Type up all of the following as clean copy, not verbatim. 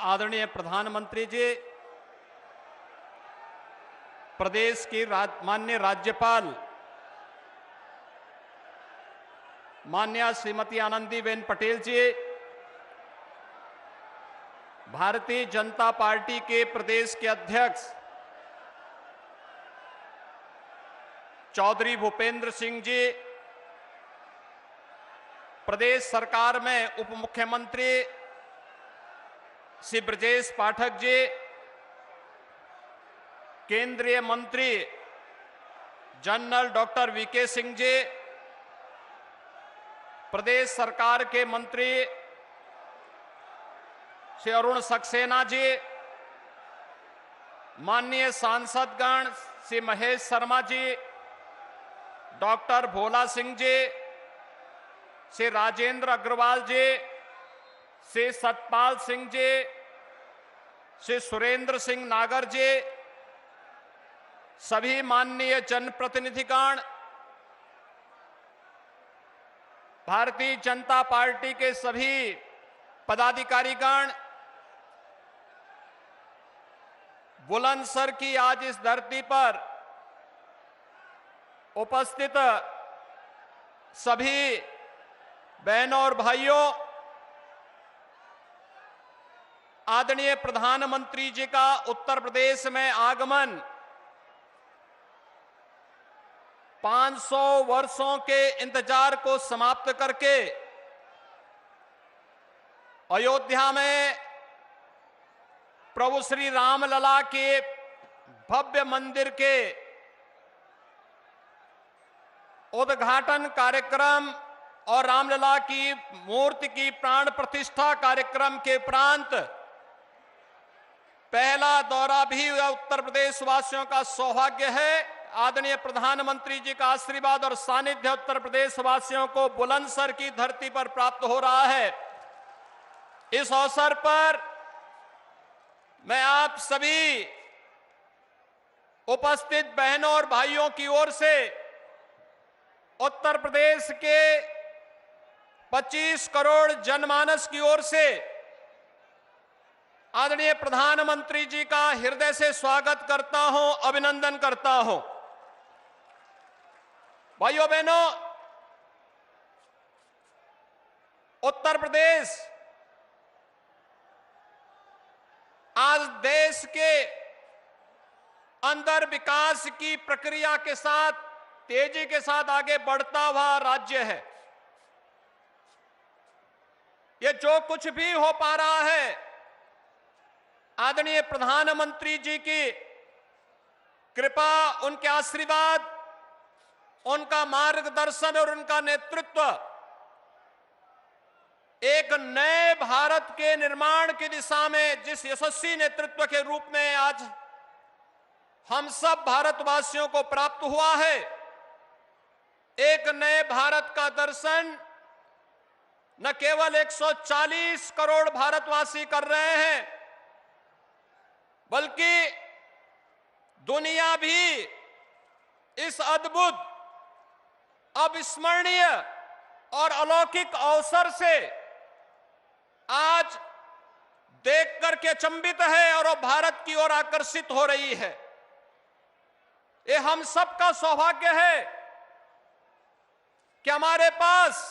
आदरणीय प्रधानमंत्री जी, प्रदेश की माननीय राज्यपाल माननीय श्रीमती आनंदीबेन पटेल जी, भारतीय जनता पार्टी के प्रदेश के अध्यक्ष चौधरी भूपेंद्र सिंह जी, प्रदेश सरकार में उप मुख्यमंत्री श्री ब्रजेश पाठक जी, केंद्रीय मंत्री general doctor VK Singh ji, प्रदेश सरकार के मंत्री श्री अरुण सक्सेना जी, माननीय सांसदगण श्री महेश शर्मा जी, डॉक्टर भोला सिंह जी, श्री राजेंद्र अग्रवाल जी, श्री सतपाल सिंह जी, श्री सुरेंद्र सिंह नागर जी, सभी माननीय जनप्रतिनिधिगण, भारतीय जनता पार्टी के सभी पदाधिकारीगण, बुलंदशहर की आज इस धरती पर उपस्थित सभी बहनों और भाइयों, आदरणीय प्रधानमंत्री जी का उत्तर प्रदेश में आगमन 500 वर्षों के इंतजार को समाप्त करके अयोध्या में प्रभु श्री रामलला के भव्य मंदिर के उद्घाटन कार्यक्रम और रामलला की मूर्ति की प्राण प्रतिष्ठा कार्यक्रम के उपरांत पहला दौरा भी उत्तर प्रदेश वासियों का सौभाग्य है। आदरणीय प्रधानमंत्री जी का आशीर्वाद और सानिध्य उत्तर प्रदेश वासियों को बुलंदशहर की धरती पर प्राप्त हो रहा है। इस अवसर पर मैं आप सभी उपस्थित बहनों और भाइयों की ओर से उत्तर प्रदेश के 25 करोड़ जनमानस की ओर से आदरणीय प्रधानमंत्री जी का हृदय से स्वागत करता हूं, अभिनंदन करता हूं। भाइयों बहनों, उत्तर प्रदेश आज देश के अंदर विकास की प्रक्रिया के साथ तेजी के साथ आगे बढ़ता हुआ राज्य है। ये जो कुछ भी हो पा रहा है, आदरणीय प्रधानमंत्री जी की कृपा, उनके आशीर्वाद, उनका मार्गदर्शन और उनका नेतृत्व एक नए भारत के निर्माण की दिशा में जिस यशस्वी नेतृत्व के रूप में आज हम सब भारतवासियों को प्राप्त हुआ है, एक नए भारत का दर्शन न केवल 140 करोड़ भारतवासी कर रहे हैं, बल्कि दुनिया भी इस अद्भुत, अविस्मरणीय और अलौकिक अवसर से आज देख करके अचंभित है और भारत की ओर आकर्षित हो रही है। ये हम सबका सौभाग्य है कि हमारे पास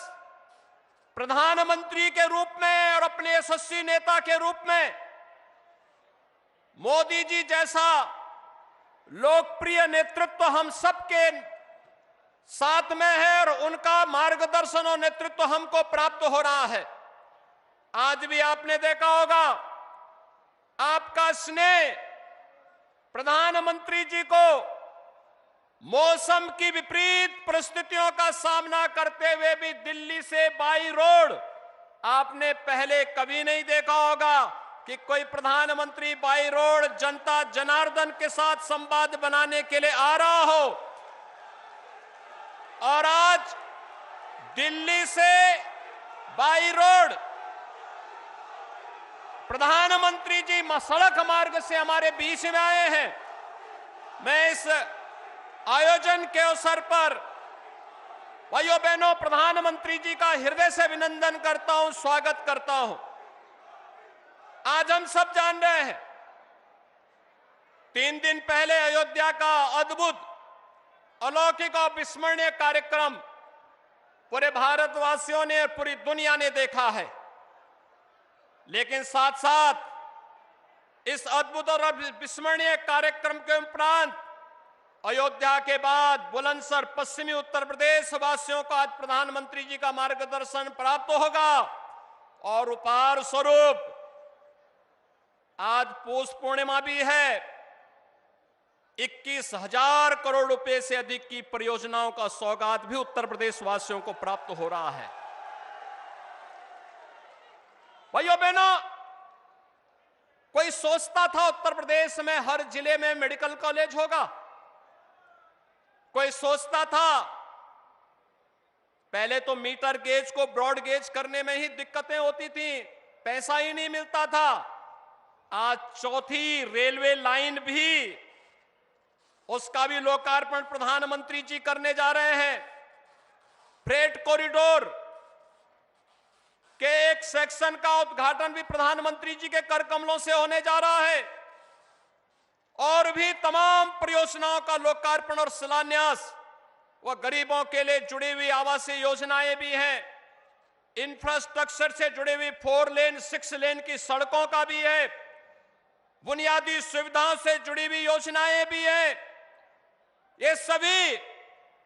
प्रधानमंत्री के रूप में और अपने यशस्वी नेता के रूप में मोदी जी जैसा लोकप्रिय नेतृत्व हम सबके साथ में है और उनका मार्गदर्शन और नेतृत्व हमको प्राप्त हो रहा है। आज भी आपने देखा होगा, आपका स्नेह प्रधानमंत्री जी को मौसम की विपरीत परिस्थितियों का सामना करते हुए भी दिल्ली से बाई रोड, आपने पहले कभी नहीं देखा होगा कि कोई प्रधानमंत्री बाई रोड जनता जनार्दन के साथ संवाद बनाने के लिए आ रहा हो। और आज दिल्ली से बाई रोड प्रधानमंत्री जी सड़क मार्ग से हमारे बीच में आए हैं। मैं इस आयोजन के अवसर पर भाइयों बहनों प्रधानमंत्री जी का हृदय से अभिनंदन करता हूं, स्वागत करता हूं। आज हम सब जान रहे हैं, 3 दिन पहले अयोध्या का अद्भुत, अलौकिक और विस्मरणीय कार्यक्रम पूरे भारतवासियों ने और पूरी दुनिया ने देखा है। लेकिन साथ साथ इस अद्भुत और विस्मरणीय कार्यक्रम के उपरांत अयोध्या के बाद बुलंदशहर पश्चिमी उत्तर प्रदेश वासियों को आज प्रधानमंत्री जी का मार्गदर्शन प्राप्त होगा और उपहार स्वरूप आज पौष पूर्णिमा भी है। 21,000 करोड़ रुपए से अधिक की परियोजनाओं का सौगात भी उत्तर प्रदेश वासियों को प्राप्त हो रहा है। भाइयों बहनों, कोई सोचता था उत्तर प्रदेश में हर जिले में मेडिकल कॉलेज होगा? कोई सोचता था? पहले तो मीटर गेज को ब्रॉड गेज करने में ही दिक्कतें होती थी, पैसा ही नहीं मिलता था। आज चौथी रेलवे लाइन भी, उसका भी लोकार्पण प्रधानमंत्री जी करने जा रहे हैं। फ्रेट कॉरिडोर के एक सेक्शन का उद्घाटन भी प्रधानमंत्री जी के कर कमलों से होने जा रहा है और भी तमाम परियोजनाओं का लोकार्पण और शिलान्यास। वह गरीबों के लिए जुड़ी हुई आवासीय योजनाएं भी हैं, इंफ्रास्ट्रक्चर से जुड़ी हुई 4 लेन 6 लेन की सड़कों का भी है, बुनियादी सुविधाओं से जुड़ी हुई योजनाएं भी हैं। ये सभी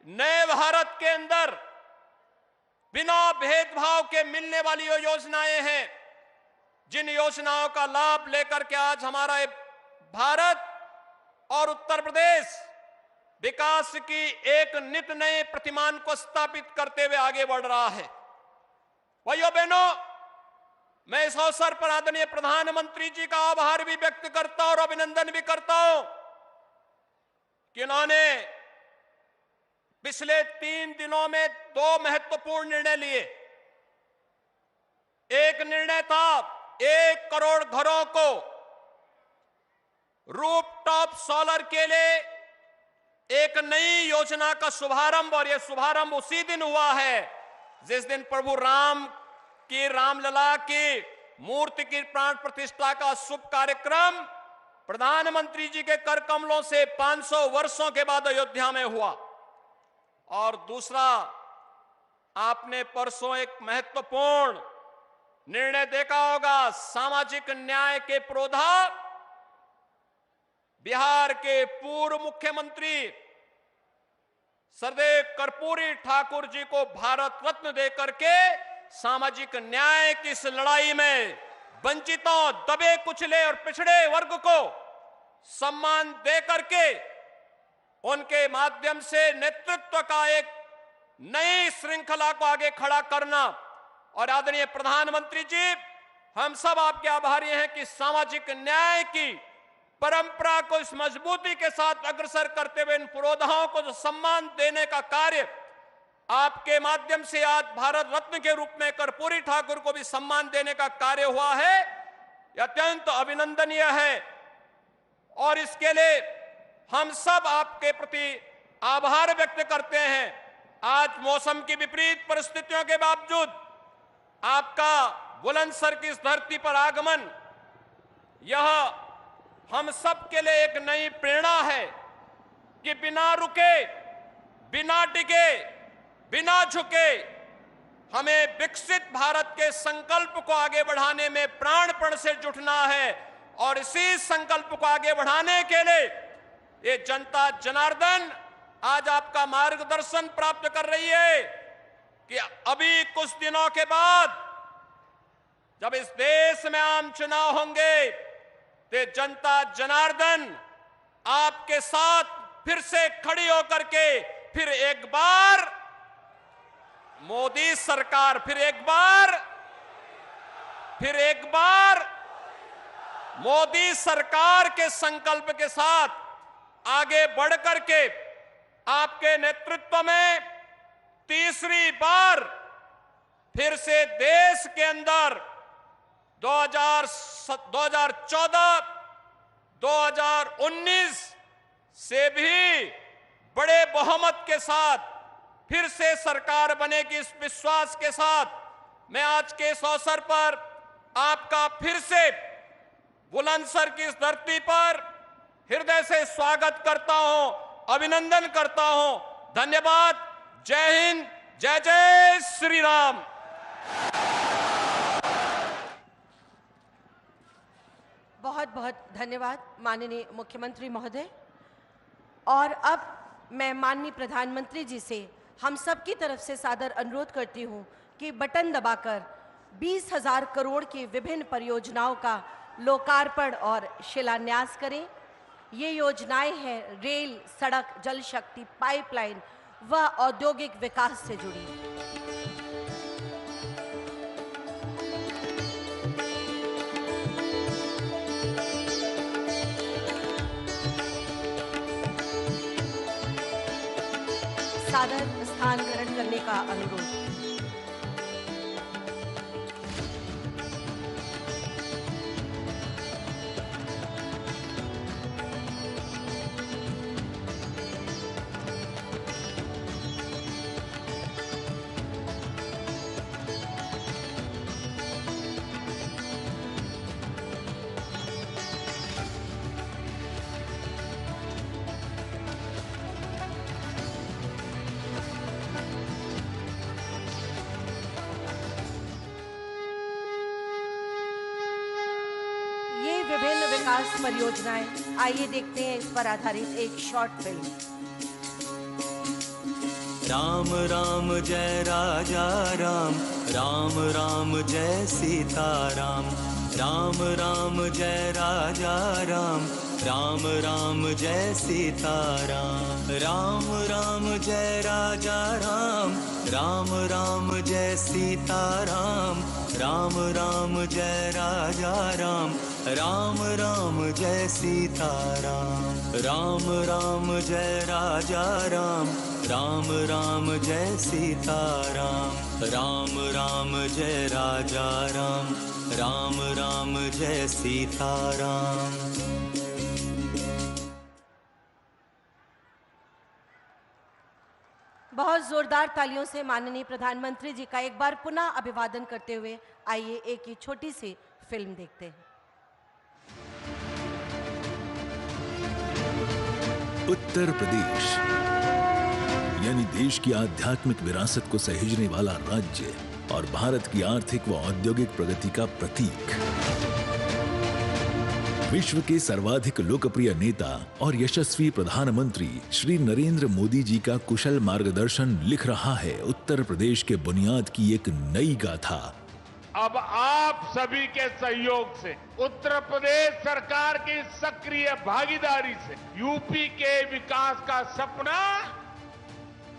नए भारत के अंदर बिना भेदभाव के मिलने वाली योजनाएं हैं, जिन योजनाओं का लाभ लेकर के आज हमारा भारत और उत्तर प्रदेश विकास की एक नित नए प्रतिमान को स्थापित करते हुए आगे बढ़ रहा है। भाइयों बहनों, मैं इस अवसर पर आदरणीय प्रधानमंत्री जी का आभार भी व्यक्त करता हूं और अभिनंदन भी करता हूं कि उन्होंने पिछले 3 दिनों में 2 महत्वपूर्ण निर्णय लिए। एक निर्णय था 1 करोड़ घरों को रूफटॉप सोलर के लिए एक नई योजना का शुभारंभ, और यह शुभारंभ उसी दिन हुआ है जिस दिन प्रभु राम की रामलला की मूर्ति की प्राण प्रतिष्ठा का शुभ कार्यक्रम प्रधानमंत्री जी के कर कमलों से 500 वर्षों के बाद अयोध्या में हुआ। और दूसरा, आपने परसों एक महत्वपूर्ण निर्णय देखा होगा, सामाजिक न्याय के पुरोधा बिहार के पूर्व मुख्यमंत्री सरदेव कर्पूरी ठाकुर जी को भारत रत्न देकर के सामाजिक न्याय की इस लड़ाई में वंचितों, दबे कुचले और पिछड़े वर्ग को सम्मान देकर के उनके माध्यम से नेतृत्व का एक नई श्रृंखला को आगे खड़ा करना। और आदरणीय प्रधानमंत्री जी, हम सब आपके आभारी हैं कि सामाजिक न्याय की परंपरा को इस मजबूती के साथ अग्रसर करते हुए इन पुरोधाओं को जो सम्मान देने का कार्य आपके माध्यम से आज भारत रत्न के रूप में कर्पूरी ठाकुर को भी सम्मान देने का कार्य हुआ है, यह अत्यंत अभिनंदनीय है। और इसके लिए हम सब आपके प्रति आभार व्यक्त करते हैं। आज मौसम की विपरीत परिस्थितियों के बावजूद आपका बुलंदशहर की इस धरती पर आगमन, यह हम सब के लिए एक नई प्रेरणा है कि बिना रुके, बिना डिगे, बिना झुके हमें विकसित भारत के संकल्प को आगे बढ़ाने में प्राणपण से जुटना है। और इसी संकल्प को आगे बढ़ाने के लिए ये जनता जनार्दन आज आपका मार्गदर्शन प्राप्त कर रही है कि अभी कुछ दिनों के बाद जब इस देश में आम चुनाव होंगे तो जनता जनार्दन आपके साथ फिर से खड़ी होकर के फिर एक बार मोदी सरकार, फिर एक बार मोदी सरकार के संकल्प के साथ आगे बढ़कर के आपके नेतृत्व में तीसरी बार फिर से देश के अंदर 2014, 2019 से भी बड़े बहुमत के साथ फिर से सरकार बनेगी, इस विश्वास के साथ मैं आज के इस अवसर पर आपका फिर से बुलंदशहर की इस धरती पर हृदय से स्वागत करता हूं, अभिनंदन करता हूं। धन्यवाद। जय हिंद, जय जय श्री राम। बहुत बहुत धन्यवाद माननीय मुख्यमंत्री महोदय। और अब मैं माननीय प्रधानमंत्री जी से हम सब की तरफ से सादर अनुरोध करती हूं कि बटन दबाकर 20,000 करोड़ की विभिन्न परियोजनाओं का लोकार्पण और शिलान्यास करें। ये योजनाएं हैं रेल, सड़क, जल शक्ति, पाइपलाइन व औद्योगिक विकास से जुड़ी। सादर स्थान ग्रहण करने का अनुरोध। विभिन्न विकास परियोजनाएं, आइए देखते हैं इस पर आधारित एक शॉर्ट फिल्म। राम राम जय राजा राम, राम राम जय सीता राम, राम राम जय राजा राम, राम राम जय सीता राम, राम राम जय राजा राम, राम राम जय सीता राम, राम राम जय राजा राम, राम राम जय सीता राम, राम राम जय राजा राम, राम राम जय सीता राम, राम राम जय राजा राम, राम राम जय सीता राम। बहुत जोरदार तालियों से माननीय प्रधानमंत्री जी का एक बार पुनः अभिवादन करते हुए आइए एक ही छोटी सी फिल्म देखते हैं। उत्तर प्रदेश यानी देश की आध्यात्मिक विरासत को सहेजने वाला राज्य और भारत की आर्थिक व औद्योगिक प्रगति का प्रतीक। विश्व के सर्वाधिक लोकप्रिय नेता और यशस्वी प्रधानमंत्री श्री नरेंद्र मोदी जी का कुशल मार्गदर्शन लिख रहा है उत्तर प्रदेश के बुनियाद की एक नई गाथा। अब आप सभी के सहयोग से, उत्तर प्रदेश सरकार की सक्रिय भागीदारी से यूपी के विकास का सपना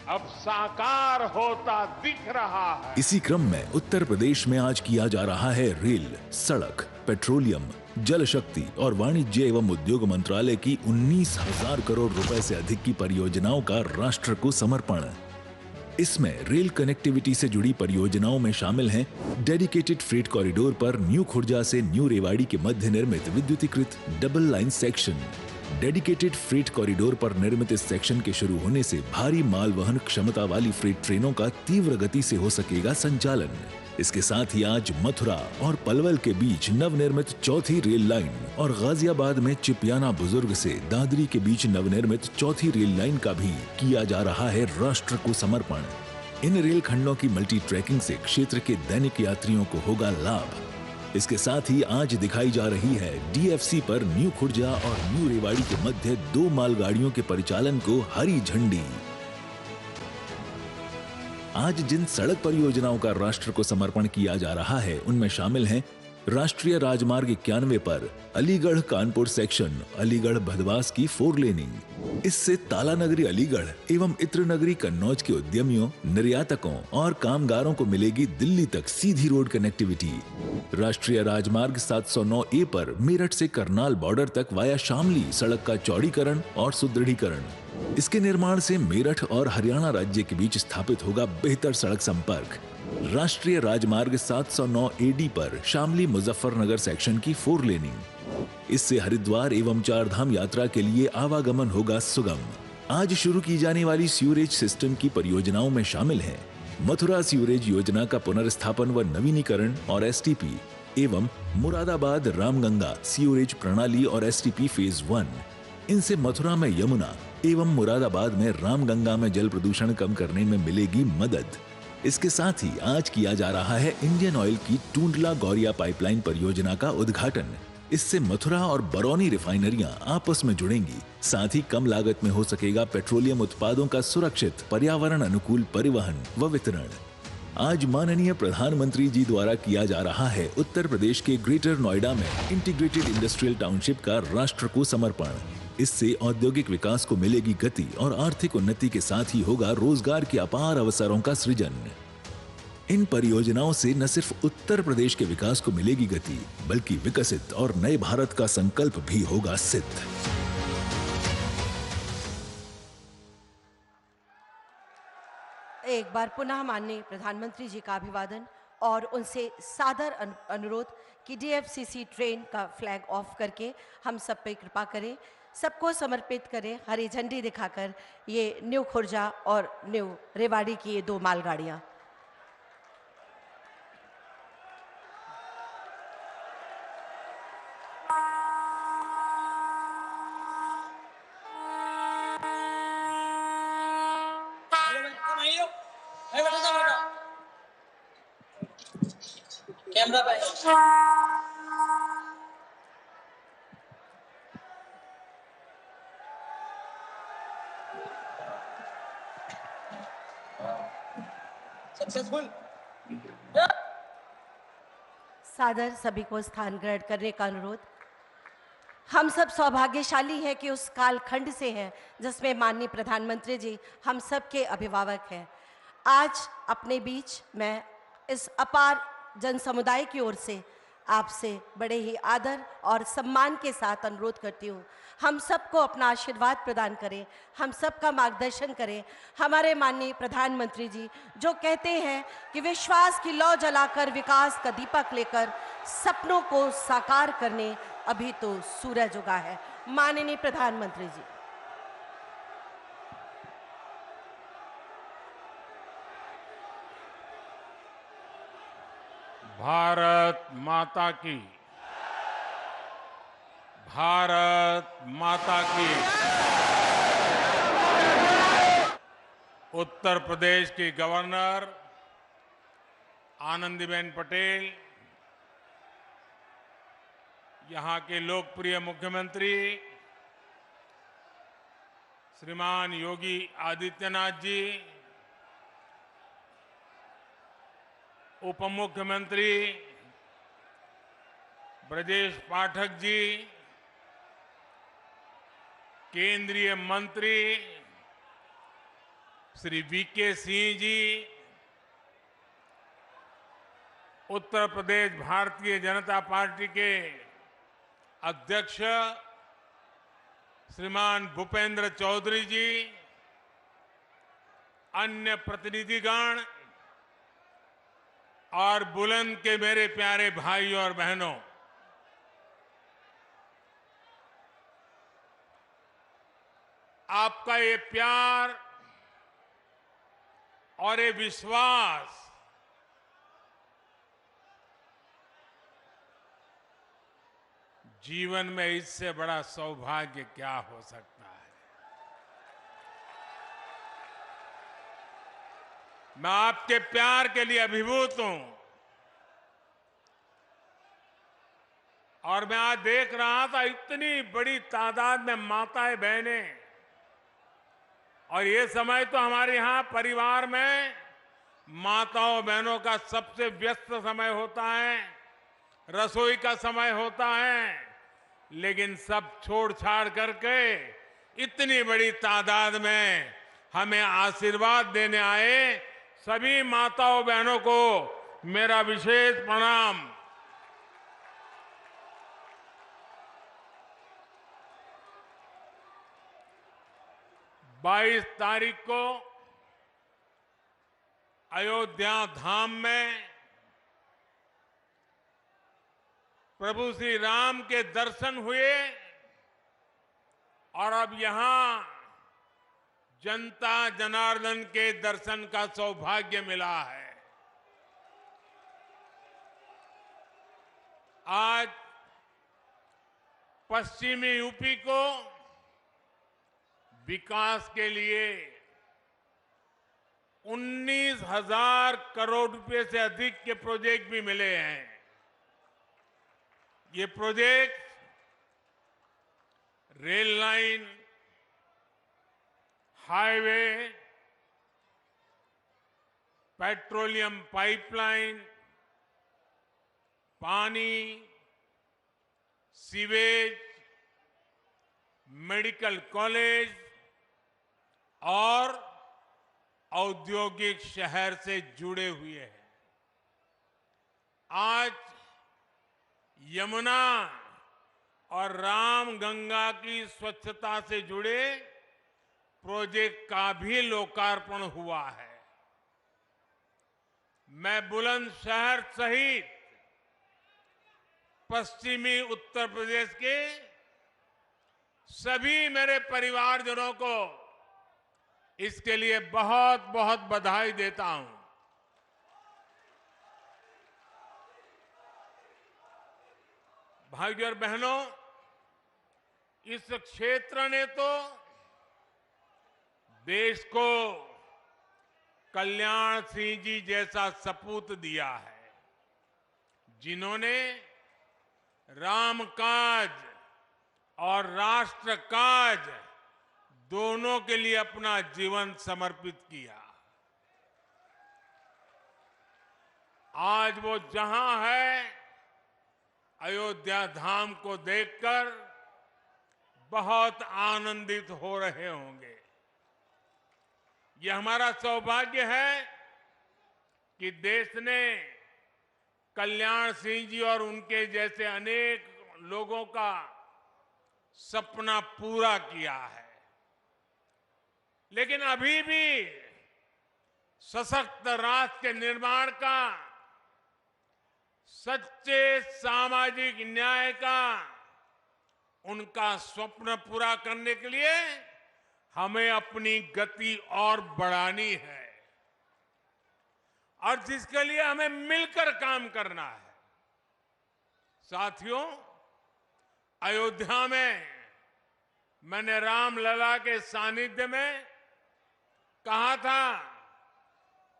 अब साकार होता दिख रहा है। इसी क्रम में उत्तर प्रदेश में आज किया जा रहा है रेल, सड़क, पेट्रोलियम, जल शक्ति और वाणिज्य एवं उद्योग मंत्रालय की 19,000 करोड़ रुपए से अधिक की परियोजनाओं का राष्ट्र को समर्पण। इसमें रेल कनेक्टिविटी से जुड़ी परियोजनाओं में शामिल हैं डेडिकेटेड फ्रेट कॉरिडोर पर न्यू खुर्जा से न्यू रेवाड़ी के मध्य निर्मित विद्युतीकृत double line section. Dedicated freight corridor पर निर्मित इस सेक्शन के शुरू होने से भारी माल वहन क्षमता वाली फ्रेट ट्रेनों का तीव्र गति से हो सकेगा संचालन। इसके साथ ही आज मथुरा और पलवल के बीच नवनिर्मित चौथी रेल लाइन और गाजियाबाद में चिपियाना बुजुर्ग से दादरी के बीच नवनिर्मित चौथी रेल लाइन का भी किया जा रहा है राष्ट्र को समर्पण। इन रेल खंडों की मल्टी ट्रैकिंग से क्षेत्र के दैनिक यात्रियों को होगा लाभ। इसके साथ ही आज दिखाई जा रही है डीएफसी पर न्यू खुर्जा और न्यू रेवाड़ी के मध्य 2 मालगाड़ियों के परिचालन को हरी झंडी। आज जिन सड़क परियोजनाओं का राष्ट्र को समर्पण किया जा रहा है उनमें शामिल हैं राष्ट्रीय राजमार्ग 91 पर अलीगढ़ कानपुर सेक्शन अलीगढ़ भदवास की 4 लेनिंग। इससे ताला नगरी अलीगढ़ एवं इत्र नगरी कन्नौज के उद्यमियों, निर्यातकों और कामगारों को मिलेगी दिल्ली तक सीधी रोड कनेक्टिविटी। राष्ट्रीय राजमार्ग 709A पर मेरठ से करनाल बॉर्डर तक वाया शामली सड़क का चौड़ीकरण और सुदृढ़ीकरण। इसके निर्माण से मेरठ और हरियाणा राज्य के बीच स्थापित होगा बेहतर सड़क संपर्क। राष्ट्रीय राजमार्ग 709AD पर शामली मुजफ्फरनगर सेक्शन की 4 लेनिंग। इससे हरिद्वार एवं चारधाम यात्रा के लिए आवागमन होगा सुगम। आज शुरू की जाने वाली सीवरेज सिस्टम की परियोजनाओं में शामिल हैं मथुरा सीवरेज योजना का पुनर्स्थापन व नवीनीकरण और STP, एवं मुरादाबाद रामगंगा सीवरेज प्रणाली और एसटीपी फेज 1। इनसे मथुरा में यमुना एवं मुरादाबाद में रामगंगा में जल प्रदूषण कम करने में मिलेगी मदद। इसके साथ ही आज किया जा रहा है इंडियन ऑयल की टूंडला गौरिया पाइपलाइन परियोजना का उद्घाटन। इससे मथुरा और बरौनी रिफाइनरियां आपस में जुड़ेंगी। साथ ही कम लागत में हो सकेगा पेट्रोलियम उत्पादों का सुरक्षित पर्यावरण अनुकूल परिवहन व वितरण। आज माननीय प्रधानमंत्री जी द्वारा किया जा रहा है उत्तर प्रदेश के ग्रेटर नोएडा में इंटीग्रेटेड इंडस्ट्रियल टाउनशिप का राष्ट्र को समर्पण। इससे औद्योगिक विकास को मिलेगी गति और आर्थिक उन्नति के साथ ही होगा रोजगार के अपार अवसरों का सृजन। इन परियोजनाओं से न सिर्फ उत्तर प्रदेश के विकास को मिलेगी गति, बल्कि विकसित और नए भारत का संकल्प भी होगा सिद्ध। एक बार पुनः माननीय प्रधानमंत्री जी का अभिवादन और उनसे सादर अनुरोध कि डीएफसीसी ट्रेन का फ्लैग ऑफ करके हम सब पे कृपा करें, सबको समर्पित करें हरी झंडी दिखाकर ये न्यू खुर्जा और न्यू रेवाड़ी की ये 2 मालगाड़ियां। कैमरा पे सक्सेसफुल। सादर सभी को स्थान ग्रहण करने का अनुरोध। हम सब सौभाग्यशाली हैं कि उस कालखंड से हैं जिसमें माननीय प्रधानमंत्री जी हम सब के अभिभावक हैं। आज अपने बीच मैं इस अपार जन समुदाय की ओर से आपसे बड़े ही आदर और सम्मान के साथ अनुरोध करती हूँ, हम सबको अपना आशीर्वाद प्रदान करें, हम सबका मार्गदर्शन करें। हमारे माननीय प्रधानमंत्री जी जो कहते हैं कि विश्वास की लौ जलाकर विकास का दीपक लेकर सपनों को साकार करने अभी तो सूरज उगा है। माननीय प्रधानमंत्री जी। भारत माता की, भारत माता की। उत्तर प्रदेश की गवर्नर आनंदीबेन पटेल, यहां के लोकप्रिय मुख्यमंत्री श्रीमान योगी आदित्यनाथ जी, उप मुख्यमंत्री ब्रजेश पाठक जी, केंद्रीय मंत्री श्री वीके सिंह जी, उत्तर प्रदेश भारतीय जनता पार्टी के अध्यक्ष श्रीमान भूपेंद्र चौधरी जी, अन्य प्रतिनिधिगण और बुलंद के मेरे प्यारे भाइयों और बहनों, आपका ये प्यार और ये विश्वास जीवन में इससे बड़ा सौभाग्य क्या हो सकता है। मैं आपके प्यार के लिए अभिभूत हूं और मैं आज देख रहा था इतनी बड़ी तादाद में माताएं बहनें, और ये समय तो हमारे यहाँ परिवार में माताओं बहनों का सबसे व्यस्त समय होता है, रसोई का समय होता है, लेकिन सब छोड़ छाड़ करके इतनी बड़ी तादाद में हमें आशीर्वाद देने आए सभी माताओं बहनों को मेरा विशेष प्रणाम। बाईस तारीख को अयोध्या धाम में प्रभु श्री राम के दर्शन हुए और अब यहां जनता जनार्दन के दर्शन का सौभाग्य मिला है। आज पश्चिमी यूपी को विकास के लिए 19,000 करोड़ रुपए से अधिक के प्रोजेक्ट भी मिले हैं। ये project rail line, highway, petroleum pipeline, पानी, सीवेज, मेडिकल कॉलेज और औद्योगिक शहर से जुड़े हुए हैं। आज यमुना और रामगंगा की स्वच्छता से जुड़े प्रोजेक्ट का भी लोकार्पण हुआ है। मैं बुलंदशहर सहित पश्चिमी उत्तर प्रदेश के सभी मेरे परिवारजनों को इसके लिए बहुत बहुत बधाई देता हूं। भाइयों और बहनों, इस क्षेत्र ने तो देश को कल्याण सिंह जी जैसा सपूत दिया है, जिन्होंने राम काज और राष्ट्र काज दोनों के लिए अपना जीवन समर्पित किया। आज वो जहां है, अयोध्या धाम को देखकर बहुत आनंदित हो रहे होंगे। यह हमारा सौभाग्य है कि देश ने कल्याण सिंह जी और उनके जैसे अनेक लोगों का सपना पूरा किया है। लेकिन अभी भी सशक्त राष्ट्र के निर्माण का, सच्चे सामाजिक न्याय का उनका स्वप्न पूरा करने के लिए हमें अपनी गति और बढ़ानी है, और जिसके लिए हमें मिलकर काम करना है। साथियों, अयोध्या में मैंने रामलला के सानिध्य में कहा था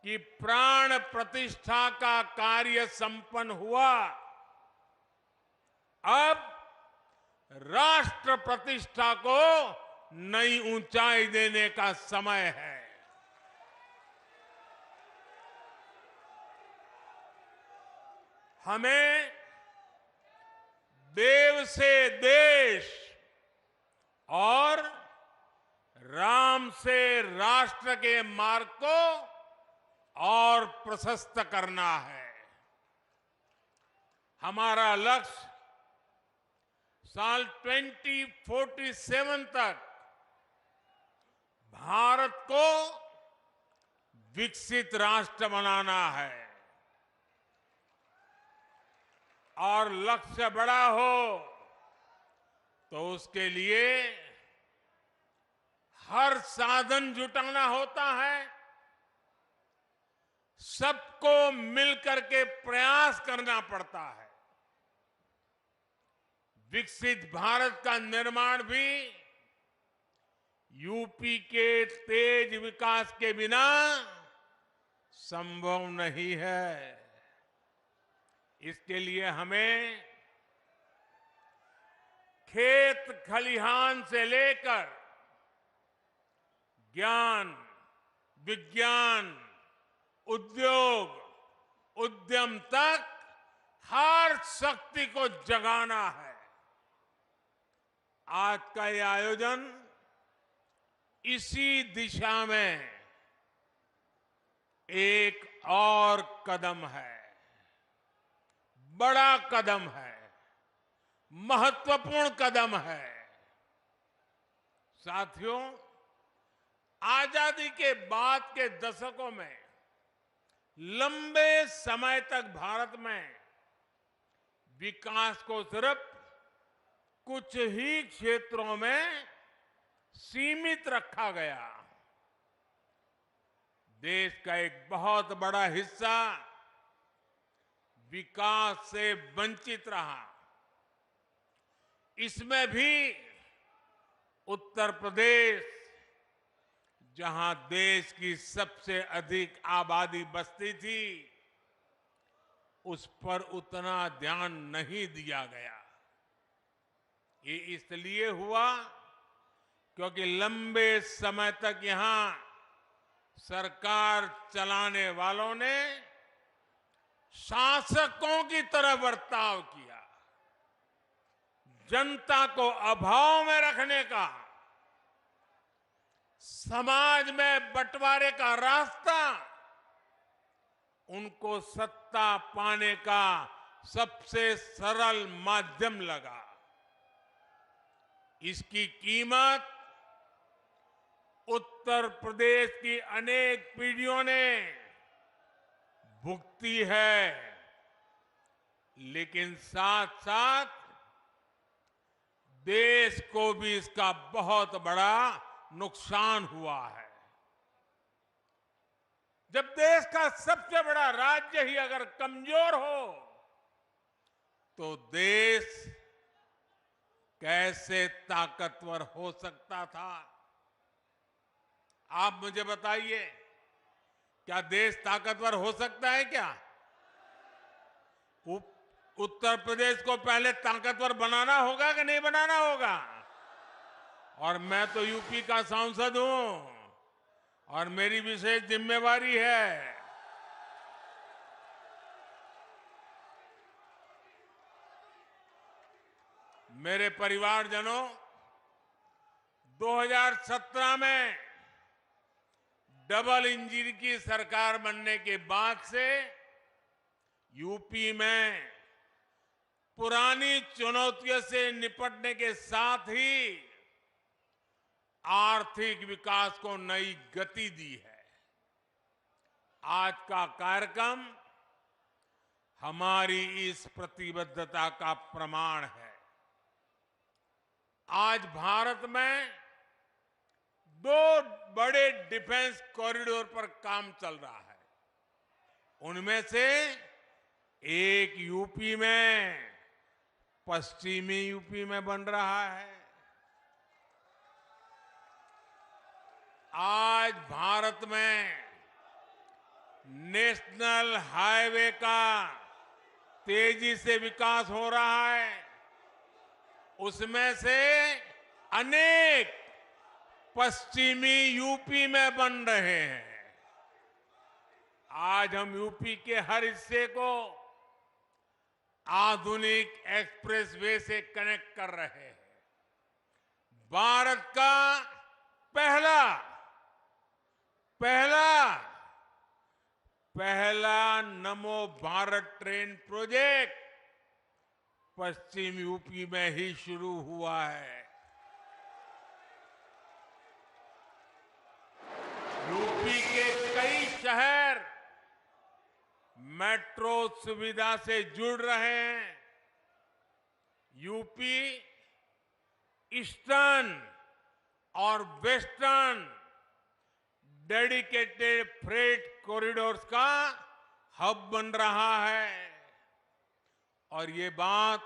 कि प्राण प्रतिष्ठा का कार्य संपन्न हुआ, अब राष्ट्र प्रतिष्ठा को नई ऊंचाई देने का समय है। हमें देव से देश और राम से राष्ट्र के मार्ग को और प्रशस्त करना है। हमारा लक्ष्य साल 2047 तक भारत को विकसित राष्ट्र बनाना है, और लक्ष्य बड़ा हो तो उसके लिए हर साधन जुटाना होता है, सबको मिलकर के प्रयास करना पड़ता है। विकसित भारत का निर्माण भी यूपी के तेज विकास के बिना संभव नहीं है। इसके लिए हमें खेत खलिहान से लेकर ज्ञान, विज्ञान, उद्योग, उद्यम तक हर शक्ति को जगाना है। आज का ये आयोजन इसी दिशा में एक और कदम है, बड़ा कदम है, महत्वपूर्ण कदम है। साथियों, आजादी के बाद के दशकों में लंबे समय तक भारत में विकास को सिर्फ कुछ ही क्षेत्रों में सीमित रखा गया। देश का एक बहुत बड़ा हिस्सा विकास से वंचित रहा। इसमें भी उत्तर प्रदेश, जहां देश की सबसे अधिक आबादी बसती थी, उस पर उतना ध्यान नहीं दिया गया। ये इसलिए हुआ क्योंकि लंबे समय तक यहां सरकार चलाने वालों ने शासकों की तरह बर्ताव किया। जनता को अभाव में रखने का, समाज में बंटवारे का रास्ता उनको सत्ता पाने का सबसे सरल माध्यम लगा। इसकी कीमत उत्तर प्रदेश की अनेक पीढ़ियों ने भुगती है, लेकिन साथ साथ देश को भी इसका बहुत बड़ा नुकसान हुआ है। जब देश का सबसे बड़ा राज्य ही अगर कमजोर हो तो देश कैसे ताकतवर हो सकता था? आप मुझे बताइए, क्या देश ताकतवर हो सकता है क्या? उत्तर प्रदेश को पहले ताकतवर बनाना होगा कि नहीं बनाना होगा? और मैं तो यूपी का सांसद हूं और मेरी विशेष जिम्मेवारी है। मेरे परिवारजनों, 2017 में डबल इंजन की सरकार बनने के बाद से यूपी में पुरानी चुनौतियों से निपटने के साथ ही आर्थिक विकास को नई गति दी है। आज का कार्यक्रम हमारी इस प्रतिबद्धता का प्रमाण है। आज भारत में 2 बड़े डिफेंस कॉरिडोर पर काम चल रहा है। उनमें से एक यूपी में, पश्चिमी यूपी में बन रहा है। आज भारत में नेशनल हाईवे का तेजी से विकास हो रहा है। उसमें से अनेक पश्चिमी यूपी में बन रहे हैं। आज हम यूपी के हर हिस्से को आधुनिक एक्सप्रेसवे से कनेक्ट कर रहे हैं। भारत का पहला नमो भारत ट्रेन प्रोजेक्ट पश्चिम यूपी में ही शुरू हुआ है। यूपी के कई शहर मेट्रो सुविधा से जुड़ रहे हैं। यूपी ईस्टर्न और वेस्टर्न डेडिकेटेड फ्रेट कॉरिडोर्स का हब बन रहा है। और ये बात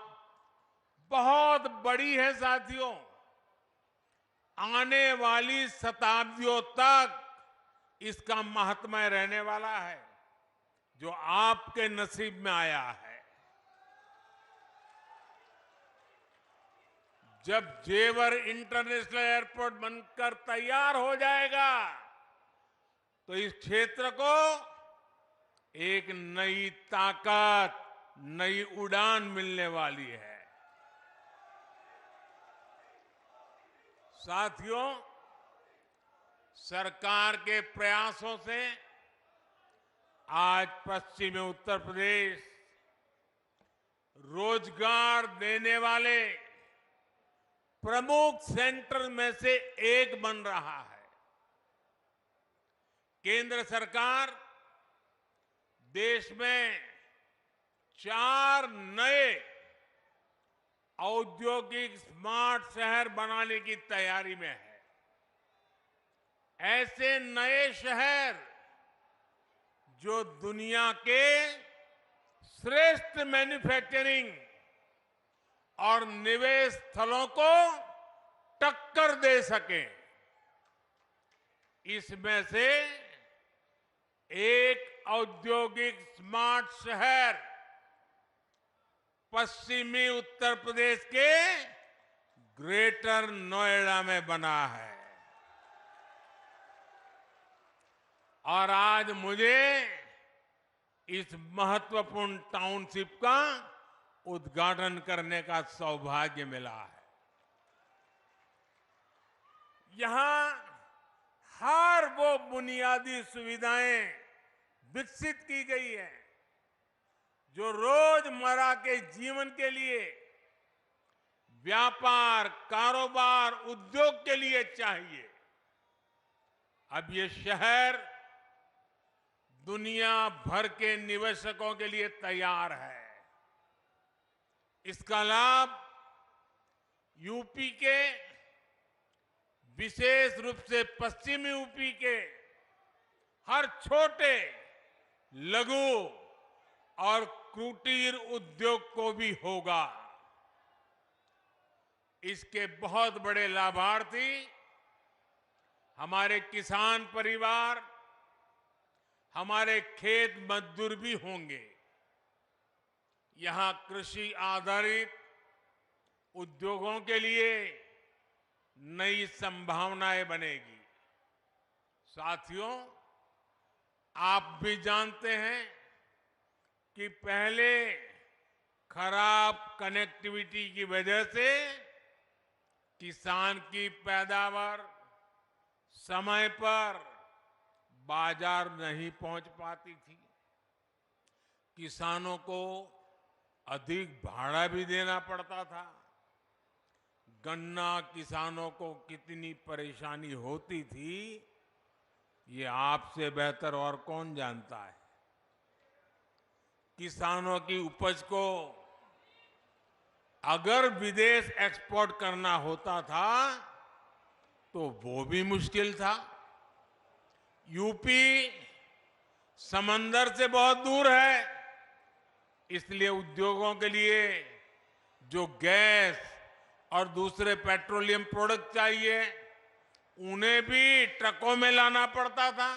बहुत बड़ी है साथियों। आने वाली शताब्दियों तक इसका महात्म्य रहने वाला है, जो आपके नसीब में आया है। जब जेवर इंटरनेशनल एयरपोर्ट बनकर तैयार हो जाएगा तो इस क्षेत्र को एक नई ताकत, नई उड़ान मिलने वाली है। साथियों, सरकार के प्रयासों से आज पश्चिमी उत्तर प्रदेश रोजगार देने वाले प्रमुख सेंटर में से एक बन रहा है। केंद्र सरकार देश में 4 नए औद्योगिक स्मार्ट शहर बनाने की तैयारी में है। ऐसे नए शहर जो दुनिया के श्रेष्ठ मैन्युफैक्चरिंग और निवेश स्थलों को टक्कर दे सके। इसमें से एक औद्योगिक स्मार्ट शहर पश्चिमी उत्तर प्रदेश के ग्रेटर नोएडा में बना है। और आज मुझे इस महत्वपूर्ण टाउनशिप का उद्घाटन करने का सौभाग्य मिला है। यहां हर वो बुनियादी सुविधाएं विकसित की गई है जो रोजमर्रा के जीवन के लिए, व्यापार, कारोबार, उद्योग के लिए चाहिए। अब ये शहर दुनिया भर के निवेशकों के लिए तैयार है। इसका लाभ यूपी के, विशेष रूप से पश्चिमी यूपी के हर छोटे, लघु और कुटीर उद्योग को भी होगा। इसके बहुत बड़े लाभार्थी हमारे किसान परिवार, हमारे खेत मजदूर भी होंगे। यहां कृषि आधारित उद्योगों के लिए नई संभावनाएं बनेगी। साथियों, आप भी जानते हैं कि पहले खराब कनेक्टिविटी की वजह से किसान की पैदावार समय पर बाजार नहीं पहुंच पाती थी। किसानों को अधिक भाड़ा भी देना पड़ता था। गन्ना किसानों को कितनी परेशानी होती थी, ये आपसे बेहतर और कौन जानता है। किसानों की उपज को अगर विदेश एक्सपोर्ट करना होता था तो वो भी मुश्किल था। यूपी समंदर से बहुत दूर है, इसलिए उद्योगों के लिए जो गैस और दूसरे पेट्रोलियम प्रोडक्ट चाहिए, उन्हें भी ट्रकों में लाना पड़ता था।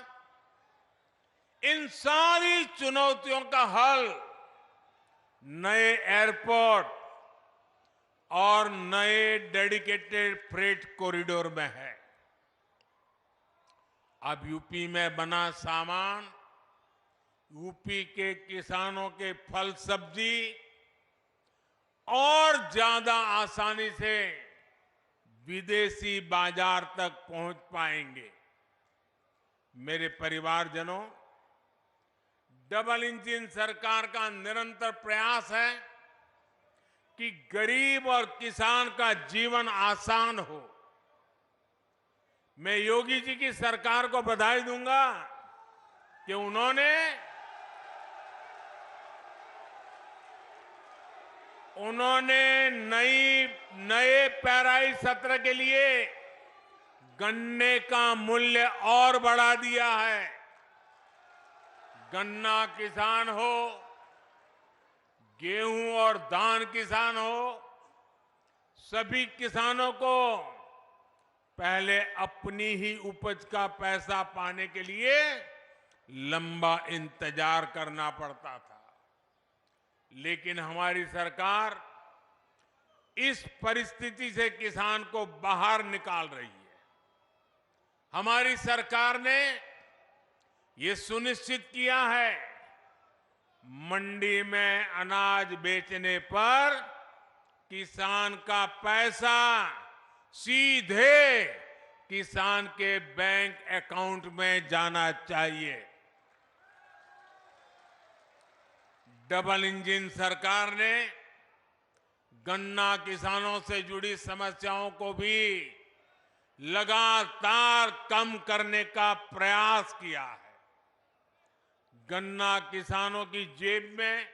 इन सारी चुनौतियों का हल नए एयरपोर्ट और नए डेडिकेटेड फ्रेट कॉरिडोर में है। अब यूपी में बना सामान यूपी के किसानों के फल सब्जी और ज्यादा आसानी से विदेशी बाजार तक पहुंच पाएंगे। मेरे परिवारजनों, डबल इंजन सरकार का निरंतर प्रयास है कि गरीब और किसान का जीवन आसान हो। मैं योगी जी की सरकार को बधाई दूंगा कि उन्होंने नए पेराई सत्र के लिए गन्ने का मूल्य और बढ़ा दिया है। गन्ना किसान हो, गेहूं और धान किसान हो, सभी किसानों को पहले अपनी ही उपज का पैसा पाने के लिए लंबा इंतजार करना पड़ता था। लेकिन हमारी सरकार इस परिस्थिति से किसान को बाहर निकाल रही है। हमारी सरकार ने ये सुनिश्चित किया है, मंडी में अनाज बेचने पर किसान का पैसा सीधे किसान के बैंक अकाउंट में जाना चाहिए। डबल इंजन सरकार ने गन्ना किसानों से जुड़ी समस्याओं को भी लगातार कम करने का प्रयास किया है। गन्ना किसानों की जेब में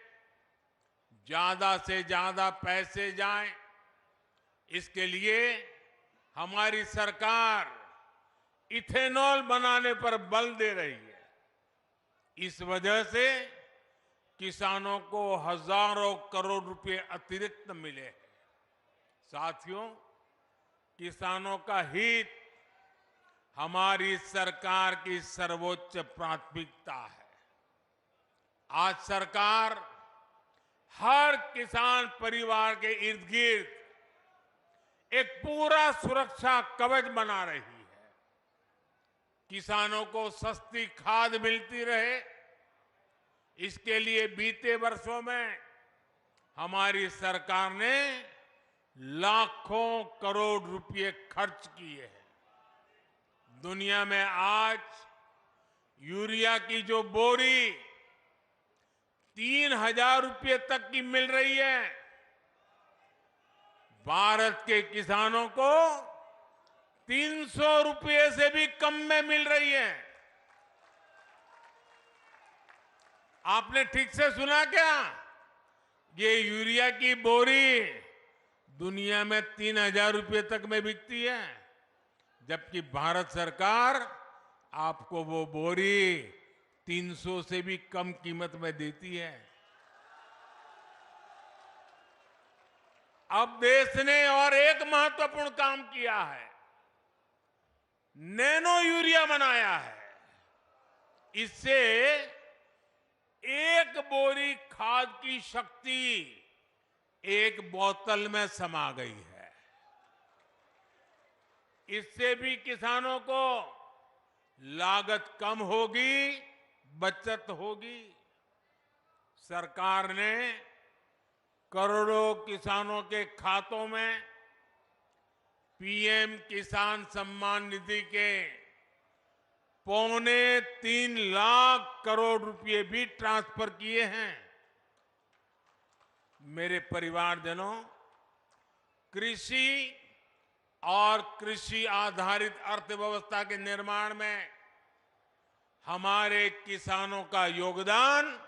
ज्यादा से ज्यादा पैसे जाएं, इसके लिए हमारी सरकार इथेनॉल बनाने पर बल दे रही है। इस वजह से किसानों को हजारों करोड़ रुपए अतिरिक्त मिले हैं। साथियों, किसानों का हित हमारी सरकार की सर्वोच्च प्राथमिकता है। आज सरकार हर किसान परिवार के इर्द गिर्द एक पूरा सुरक्षा कवच बना रही है। किसानों को सस्ती खाद मिलती रहे, इसके लिए बीते वर्षों में हमारी सरकार ने लाखों करोड़ रुपए खर्च किए हैं। दुनिया में आज यूरिया की जो बोरी 3,000 रुपए तक की मिल रही है, भारत के किसानों को 300 रुपए से भी कम में मिल रही है। आपने ठीक से सुना क्या? ये यूरिया की बोरी दुनिया में 3,000 रुपए तक में बिकती है, जबकि भारत सरकार आपको वो बोरी 300 से भी कम कीमत में देती है। अब देश ने और एक महत्वपूर्ण काम किया है, नैनो यूरिया बनाया है। इससे एक बोरी खाद की शक्ति एक बोतल में समा गई है। इससे भी किसानों को लागत कम होगी, बचत होगी। सरकार ने करोड़ों किसानों के खातों में पीएम किसान सम्मान निधि के 3.25 लाख करोड़ रुपए भी ट्रांसफर किए हैं। मेरे परिवारजनों, कृषि और कृषि आधारित अर्थव्यवस्था के निर्माण में हमारे किसानों का योगदान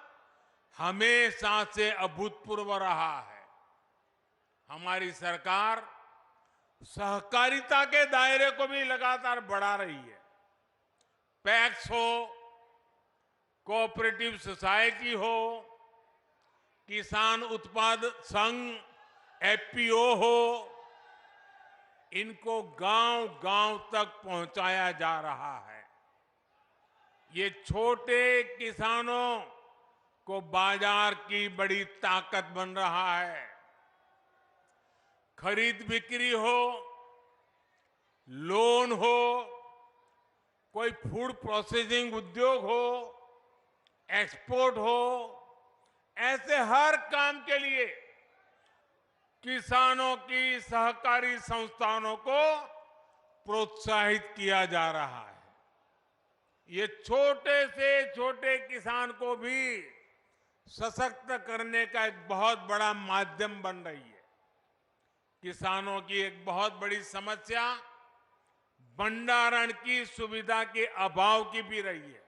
हमेशा से अभूतपूर्व रहा है। हमारी सरकार सहकारिता के दायरे को भी लगातार बढ़ा रही है। पैक्स हो, कोऑपरेटिव सोसाइटी हो, किसान उत्पाद संघ एफपीओ हो, इनको गांव-गांव तक पहुंचाया जा रहा है। ये छोटे किसानों को बाजार की बड़ी ताकत बन रहा है। खरीद बिक्री हो, लोन हो, कोई फूड प्रोसेसिंग उद्योग हो, एक्सपोर्ट हो, ऐसे हर काम के लिए किसानों की सहकारी संस्थानों को प्रोत्साहित किया जा रहा है। ये छोटे से छोटे किसान को भी सशक्त करने का एक बहुत बड़ा माध्यम बन रही है। किसानों की एक बहुत बड़ी समस्या भंडारण की सुविधा के अभाव की भी रही है।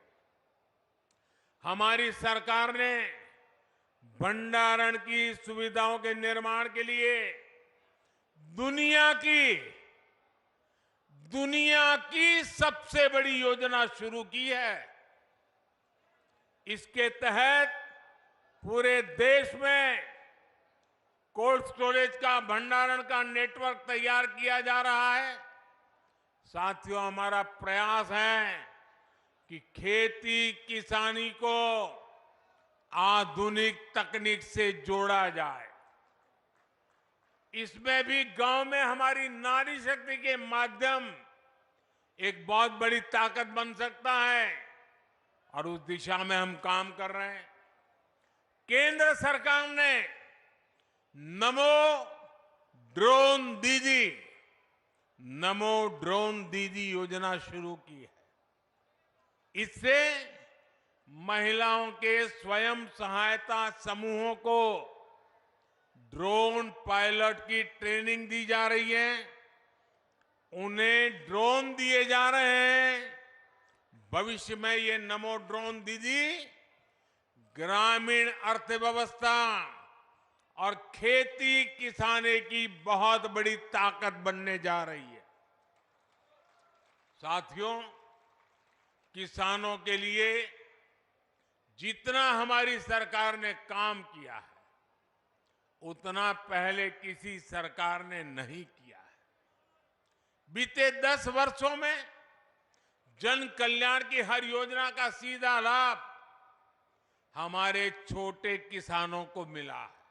हमारी सरकार ने भंडारण की सुविधाओं के निर्माण के लिए दुनिया की सबसे बड़ी योजना शुरू की है। इसके तहत पूरे देश में कोल्ड स्टोरेज का, भंडारण का नेटवर्क तैयार किया जा रहा है। साथियों, हमारा प्रयास है कि खेती किसानी को आधुनिक तकनीक से जोड़ा जाए। इसमें भी गांव में हमारी नारी शक्ति के माध्यम एक बहुत बड़ी ताकत बन सकता है और उस दिशा में हम काम कर रहे हैं। केंद्र सरकार ने नमो ड्रोन दीदी योजना शुरू की है। इससे महिलाओं के स्वयं सहायता समूहों को ड्रोन पायलट की ट्रेनिंग दी जा रही है। उन्हें ड्रोन दिए जा रहे हैं। भविष्य में ये नमो ड्रोन दीदी ग्रामीण अर्थव्यवस्था और खेती किसानी की बहुत बड़ी ताकत बनने जा रही है। साथियों, किसानों के लिए जितना हमारी सरकार ने काम किया है उतना पहले किसी सरकार ने नहीं किया है। बीते 10 वर्षों में जन कल्याण की हर योजना का सीधा लाभ हमारे छोटे किसानों को मिला है।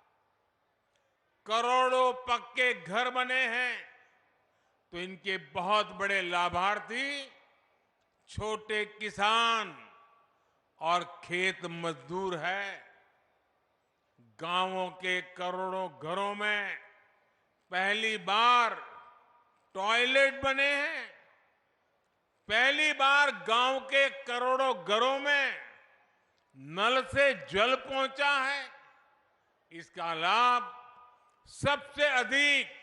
करोड़ों पक्के घर बने हैं तो इनके बहुत बड़े लाभार्थी छोटे किसान और खेत मजदूर है। गांवों के करोड़ों घरों में पहली बार टॉयलेट बने हैं। पहली बार गांव के करोड़ों घरों में नल से जल पहुंचा है। इसका लाभ सबसे अधिक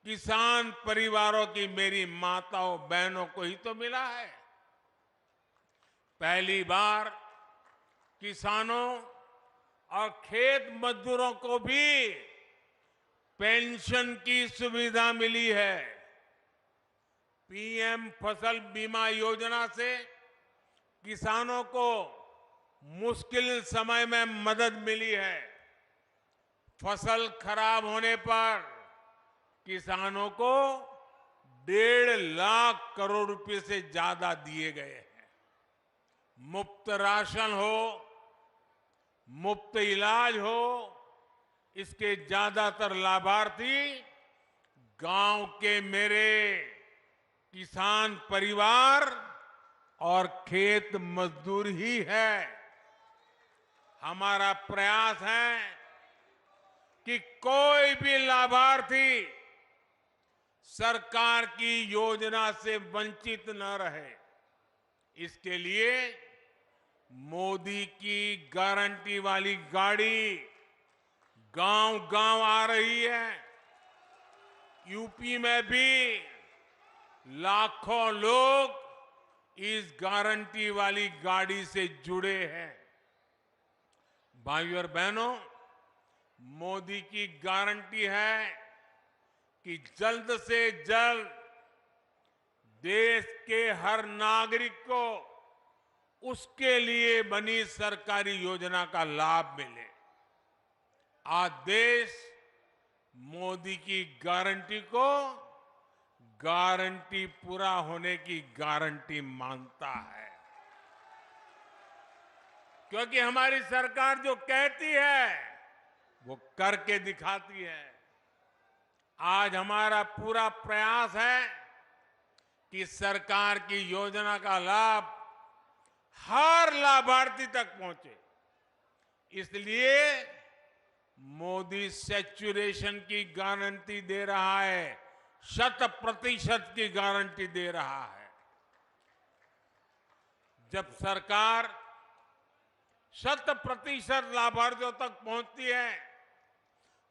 किसान परिवारों की मेरी माताओं बहनों को ही तो मिला है। पहली बार किसानों और खेत मजदूरों को भी पेंशन की सुविधा मिली है। पीएम फसल बीमा योजना से किसानों को मुश्किल समय में मदद मिली है। फसल खराब होने पर किसानों को 1.5 लाख करोड़ रुपए से ज्यादा दिए गए हैं। मुफ्त राशन हो, मुफ्त इलाज हो, इसके ज्यादातर लाभार्थी गांव के मेरे किसान परिवार और खेत मजदूर ही है। हमारा प्रयास है कि कोई भी लाभार्थी सरकार की योजना से वंचित न रहे। इसके लिए मोदी की गारंटी वाली गाड़ी गांव-गांव आ रही है। यूपी में भी लाखों लोग इस गारंटी वाली गाड़ी से जुड़े हैं। भाइयों और बहनों, मोदी की गारंटी है कि जल्द से जल्द देश के हर नागरिक को उसके लिए बनी सरकारी योजना का लाभ मिले। आज देश मोदी की गारंटी को गारंटी पूरा होने की गारंटी मानता है, क्योंकि हमारी सरकार जो कहती है वो करके दिखाती है। आज हमारा पूरा प्रयास है कि सरकार की योजना का लाभ हर लाभार्थी तक पहुंचे। इसलिए मोदी सैचुरेशन की गारंटी दे रहा है, 100% की गारंटी दे रहा है। जब सरकार 100% लाभार्थियों तक पहुंचती है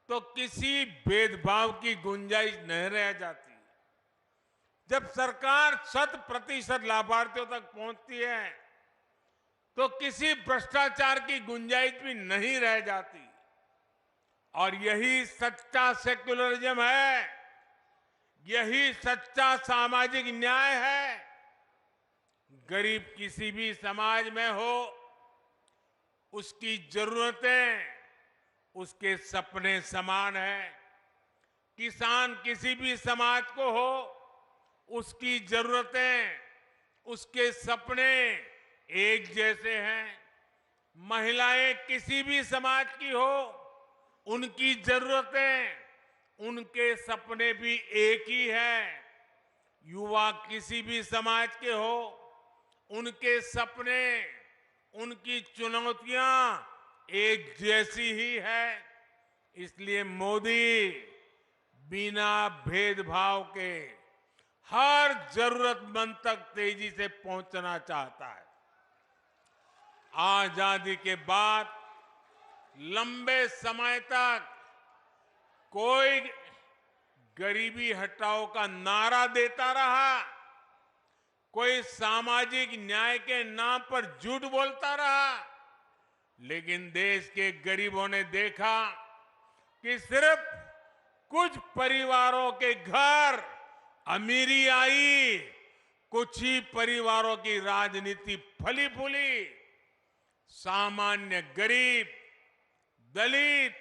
तो किसी भेदभाव की गुंजाइश नहीं रह जाती। जब सरकार 100% लाभार्थियों तक पहुंचती है तो किसी भ्रष्टाचार की गुंजाइश भी नहीं रह जाती। और यही सच्चा सेक्युलरिज्म है, यही सच्चा सामाजिक न्याय है। गरीब किसी भी समाज में हो, उसकी जरूरतें उसके सपने समान है। किसान किसी भी समाज को हो, उसकी जरूरतें उसके सपने एक जैसे हैं। महिलाएं किसी भी समाज की हो, उनकी जरूरतें उनके सपने भी एक ही है। युवा किसी भी समाज के हो, उनके सपने उनकी चुनौतियां एक जैसी ही है। इसलिए मोदी बिना भेदभाव के हर जरूरतमंद तक तेजी से पहुंचना चाहता है। आजादी के बाद लंबे समय तक कोई गरीबी हटाओ का नारा देता रहा, कोई सामाजिक न्याय के नाम पर झूठ बोलता रहा, लेकिन देश के गरीबों ने देखा कि सिर्फ कुछ परिवारों के घर अमीरी आई, कुछ ही परिवारों की राजनीति फली फूली। सामान्य गरीब, दलित,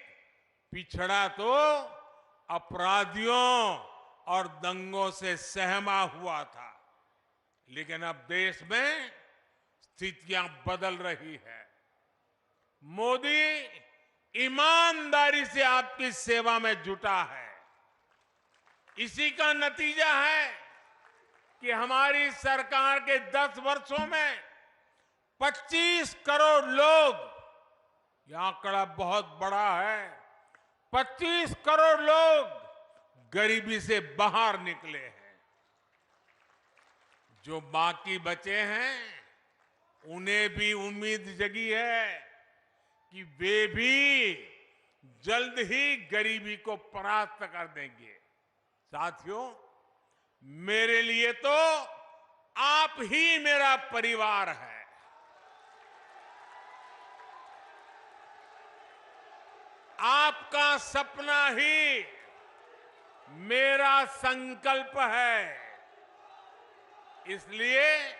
पिछड़ा तो अपराधियों और दंगों से सहमा हुआ था। लेकिन अब देश में स्थितियां बदल रही है। मोदी ईमानदारी से आपकी सेवा में जुटा है। इसी का नतीजा है कि हमारी सरकार के 10 वर्षों में 25 करोड़ लोग, यह आंकड़ा बहुत बड़ा है, 25 करोड़ लोग गरीबी से बाहर निकले हैं। जो बाकी बचे हैं उन्हें भी उम्मीद जगी है कि वे भी जल्द ही गरीबी को परास्त कर देंगे। साथियों, मेरे लिए तो आप ही मेरा परिवार है। आपका सपना ही मेरा संकल्प है। इसलिए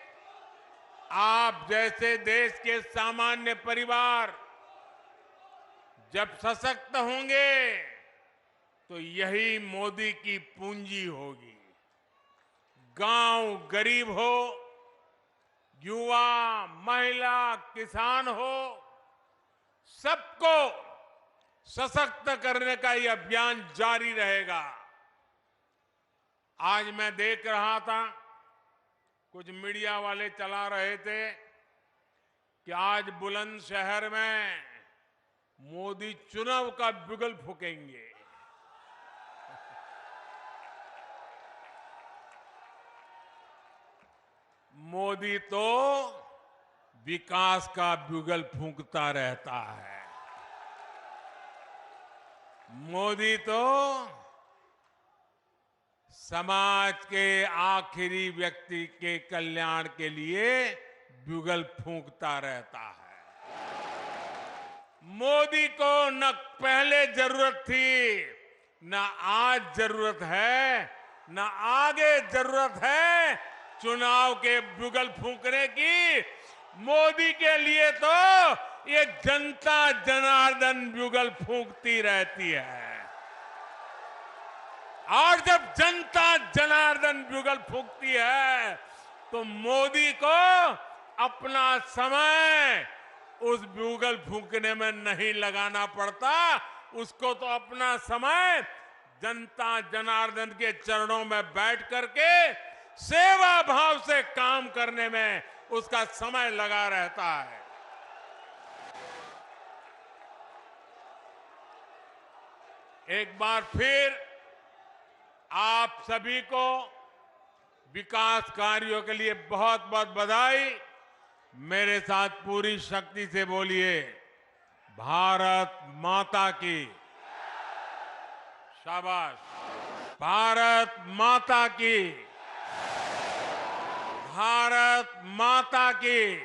आप जैसे देश के सामान्य परिवार जब सशक्त होंगे तो यही मोदी की पूंजी होगी। गांव गरीब हो, युवा, महिला, किसान हो, सबको सशक्त करने का ये अभियान जारी रहेगा। आज मैं देख रहा था, कुछ मीडिया वाले चला रहे थे कि आज बुलंदशहर में मोदी चुनाव का बिगुल फूकेंगे। मोदी तो विकास का बिगुल फूंकता रहता है। मोदी तो समाज के आखिरी व्यक्ति के कल्याण के लिए बिगुल फूंकता रहता है। मोदी को न पहले जरूरत थी, न आज जरूरत है, न आगे जरूरत है चुनाव के बिगुल फूंकने की। मोदी के लिए तो ये जनता जनार्दन बिगुल फूंकती रहती है। और जब जनता जनार्दन बिगुल फूंकती है तो मोदी को अपना समय उस बिगुल फूंकने में नहीं लगाना पड़ता। उसको तो अपना समय जनता जनार्दन के चरणों में बैठ करके सेवा भाव से काम करने में उसका समय लगा रहता है। एक बार फिर आप सभी को विकास कार्यों के लिए बहुत बहुत बधाई। मेरे साथ पूरी शक्ति से बोलिए, भारत माता की। शाबाश। भारत माता की। भारत माता की।